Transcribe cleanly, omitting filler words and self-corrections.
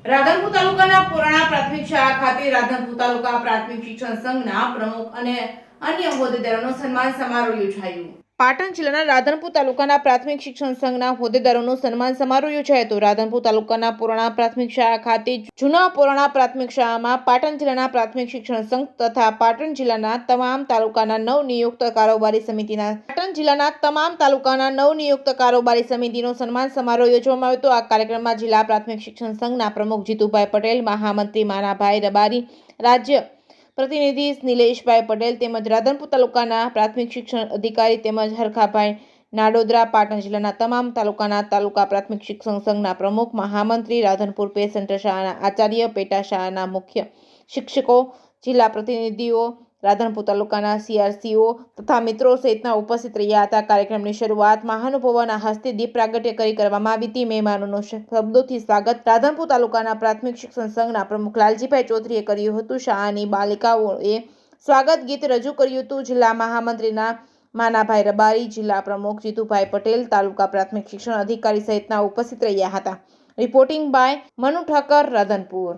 રાધનપુર તાલુકાના પુરાણા પ્રાથમિક શાળા ખાતે રાધનપુર તાલુકા પ્રાથમિક શિક્ષણ સંઘના પ્રમુખ અને અન્ય હોદ્દેદારોનો સન્માન સમારોહ યોજાયો. પાટણ જિલ્લાના રાધનપુર તાલુકાના પ્રાથમિક શિક્ષણ સંઘના હોદ્દેદારોનો સન્માન સમારોહ યોજાયો હતો. રાધનપુર તાલુકાના પુરાણા પ્રાથમિક શાળા ખાતે જૂના પુરાણા પ્રાથમિક શાળામાં પાટણ જિલ્લાના પ્રાથમિક શિક્ષણ સંઘ તથા પાટણ જિલ્લાના તમામ તાલુકાના નવનિયુક્ત કારોબારી સમિતિનો સન્માન સમારોહ યોજવામાં આવ્યો હતો. આ કાર્યક્રમમાં જિલ્લા પ્રાથમિક શિક્ષણ સંઘના પ્રમુખ જીતુભાઈ પટેલ, મહામંત્રી માનાભાઈ રબારી, રાજ્ય પ્રતિનિધિ નિલેશભાઈ પટેલ તેમજ રાધનપુર તાલુકાના પ્રાથમિક શિક્ષણ અધિકારી તેમજ હરખાભાઈ નાડોદરા, પાટણ જિલ્લાના તમામ તાલુકાના તાલુકા પ્રાથમિક શિક્ષણ સંઘના પ્રમુખ, મહામંત્રી, રાધનપુર પે સેન્ટર શાળાના આચાર્ય, પેટા શાળાના મુખ્ય શિક્ષકો, જિલ્લા પ્રતિનિધિઓ, રાધનપુર તાલુકાના CRCO તથા મિત્રો સહિતના ઉપસ્થિત રહ્યા હતા. કાર્યક્રમની શરૂઆત મહાનુભાવોના હસ્તે દીપ પ્રાગટ્ય કરી કરવામાં આવી હતી. મહેમાનોનું શબ્દોથી સ્વાગત રાધનપુર તાલુકાના પ્રાથમિક શિક્ષણ સંઘના પ્રમુખ લાલજીભાઈ ચૌધરીએ કર્યું હતું. શાળાની બાલિકાઓએ સ્વાગત ગીત રજૂ કર્યું હતું. જિલ્લા મહામંત્રીના માનાભાઈ રબારી, જિલ્લા પ્રમુખ જીતુભાઈ પટેલ, તાલુકા પ્રાથમિક શિક્ષણ અધિકારી સહિતના ઉપસ્થિત રહ્યા હતા. Reporting by Manu Thakkar, Radhanpur.